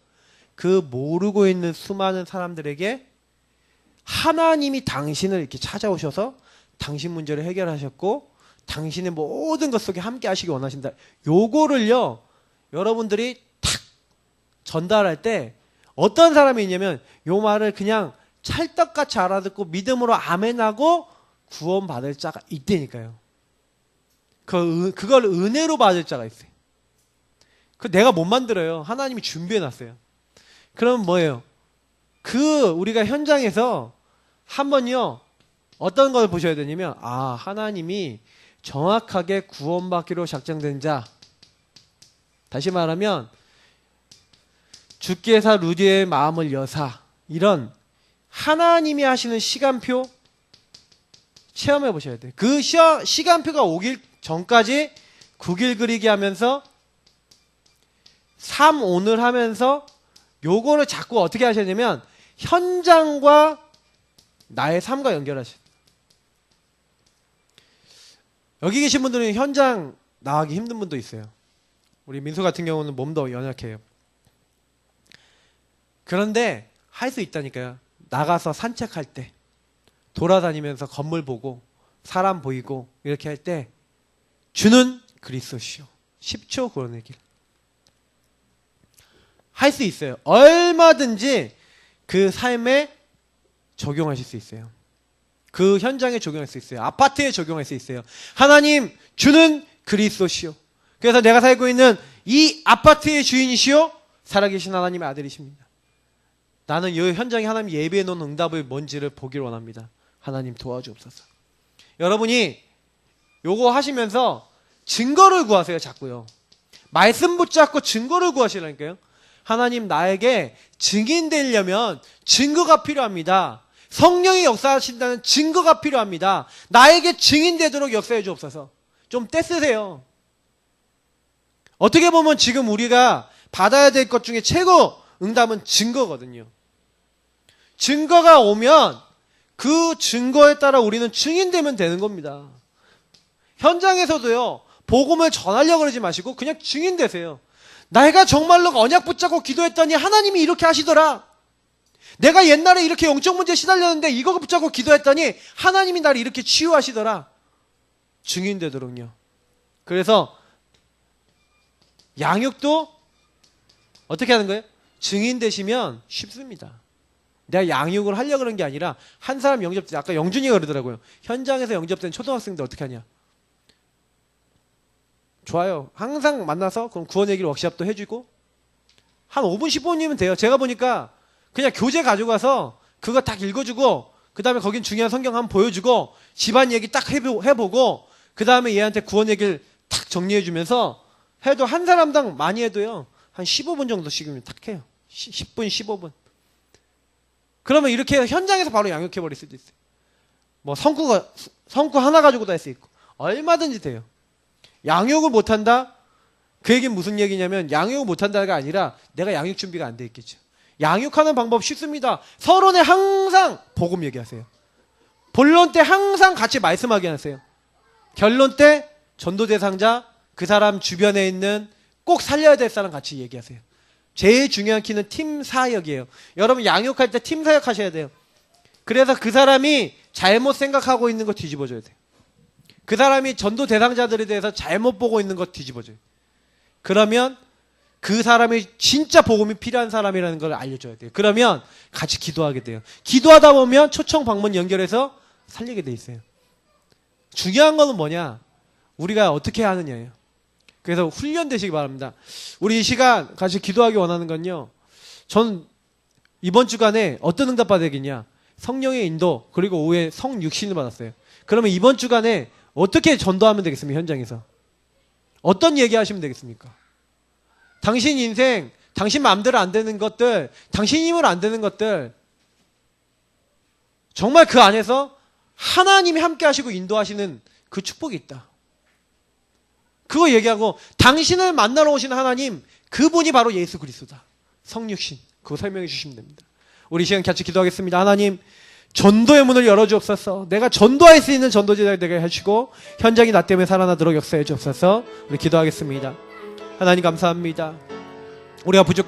그 모르고 있는 수많은 사람들에게 하나님이 당신을 이렇게 찾아오셔서 당신 문제를 해결하셨고 당신의 모든 것 속에 함께 하시기 원하신다. 요거를요. 여러분들이 탁 전달할 때 어떤 사람이 있냐면 요 말을 그냥 찰떡같이 알아듣고 믿음으로 아멘하고 구원받을 자가 있다니까요. 그걸 은혜로 받을 자가 있어요. 그 내가 못 만들어요. 하나님이 준비해놨어요. 그럼 뭐예요? 우리가 현장에서 한번요 어떤 걸 보셔야 되냐면 아 하나님이 정확하게 구원받기로 작정된 자 다시 말하면 주께서 루디의 마음을 여사 이런 하나님이 하시는 시간표 체험해 보셔야 돼요. 그 시간표가 오길 전까지 9일 그리기 하면서 3 오늘 하면서 요거를 자꾸 어떻게 하셔야 되냐면 현장과 나의 삶과 연결하셔야 돼요. 여기 계신 분들은 현장 나가기 힘든 분도 있어요. 우리 민수 같은 경우는 몸도 연약해요. 그런데 할 수 있다니까요. 나가서 산책할 때, 돌아다니면서 건물 보고 사람 보이고 이렇게 할 때 주는 그리스도시요. 10초 구원의 길. 할 수 있어요. 얼마든지 그 삶에 적용하실 수 있어요. 그 현장에 적용할 수 있어요. 아파트에 적용할 수 있어요. 하나님 주는 그리스도시요. 그래서 내가 살고 있는 이 아파트의 주인이시요 살아계신 하나님의 아들이십니다. 나는 이 현장에 하나님 예비해 놓은 응답을 뭔지를 보기를 원합니다. 하나님 도와주옵소서. 여러분이 요거 하시면서 증거를 구하세요. 자꾸요. 말씀 붙잡고 증거를 구하시라니까요. 하나님 나에게 증인 되려면 증거가 필요합니다. 성령이 역사하신다는 증거가 필요합니다. 나에게 증인 되도록 역사해 주옵소서. 좀 떼쓰세요. 어떻게 보면 지금 우리가 받아야 될 것 중에 최고 응답은 증거거든요. 증거가 오면 그 증거에 따라 우리는 증인되면 되는 겁니다. 현장에서도요, 복음을 전하려고 그러지 마시고 그냥 증인되세요. 내가 정말로 언약 붙잡고 기도했더니 하나님이 이렇게 하시더라. 내가 옛날에 이렇게 영적 문제에 시달렸는데 이거 붙잡고 기도했더니 하나님이 나를 이렇게 치유하시더라. 증인되도록요. 그래서 양육도 어떻게 하는 거예요? 증인되시면 쉽습니다. 내가 양육을 하려고 그런 게 아니라 한 사람 영접된, 아까 영준이가 그러더라고요. 현장에서 영접된 초등학생들 어떻게 하냐. 좋아요. 항상 만나서 그럼 구원 얘기를 워크숍도 해주고 한 5분 15분이면 돼요. 제가 보니까 그냥 교재 가져가서 그거 딱 읽어주고 그 다음에 거긴 중요한 성경 한번 보여주고 집안 얘기 딱 해보고 그 다음에 얘한테 구원 얘기를 탁 정리해주면서 해도 한 사람당 많이 해도요 한 15분 정도씩이면 탁 해요. 10분 15분. 그러면 이렇게 해서 현장에서 바로 양육해버릴 수도 있어요. 뭐 성구 하나 가지고도 할 수 있고 얼마든지 돼요. 양육을 못한다? 그 얘기는 무슨 얘기냐면 양육을 못한다가 아니라 내가 양육 준비가 안 돼 있겠죠. 양육하는 방법 쉽습니다. 서론에 항상 복음 얘기하세요. 본론 때 항상 같이 말씀하게 하세요. 결론 때 전도 대상자 그 사람 주변에 있는 꼭 살려야 될 사람 같이 얘기하세요. 제일 중요한 키는 팀 사역이에요. 여러분 양육할 때 팀 사역 하셔야 돼요. 그래서 그 사람이 잘못 생각하고 있는 거 뒤집어줘야 돼요. 그 사람이 전도 대상자들에 대해서 잘못 보고 있는 거 뒤집어줘요. 그러면 그 사람이 진짜 복음이 필요한 사람이라는 걸 알려줘야 돼요. 그러면 같이 기도하게 돼요. 기도하다 보면 초청 방문 연결해서 살리게 돼 있어요. 중요한 거는 뭐냐? 우리가 어떻게 하느냐예요. 그래서 훈련되시기 바랍니다. 우리 이 시간 같이 기도하기 원하는 건요. 전 이번 주간에 어떤 응답 받으겠냐? 성령의 인도 그리고 오후에 성육신을 받았어요. 그러면 이번 주간에 어떻게 전도하면 되겠습니까? 현장에서. 어떤 얘기하시면 되겠습니까? 당신 인생, 당신 마음대로 안 되는 것들, 당신 힘으로 안 되는 것들 정말 그 안에서 하나님이 함께 하시고 인도하시는 그 축복이 있다. 그거 얘기하고 당신을 만나러 오신 하나님 그분이 바로 예수 그리스도다. 성육신. 그거 설명해 주시면 됩니다. 우리 시간 같이 기도하겠습니다. 하나님 전도의 문을 열어주옵소서. 내가 전도할 수 있는 전도제자 되게 하시고 현장이 나 때문에 살아나도록 역사해 주옵소서. 우리 기도하겠습니다. 하나님 감사합니다. 우리가 부족한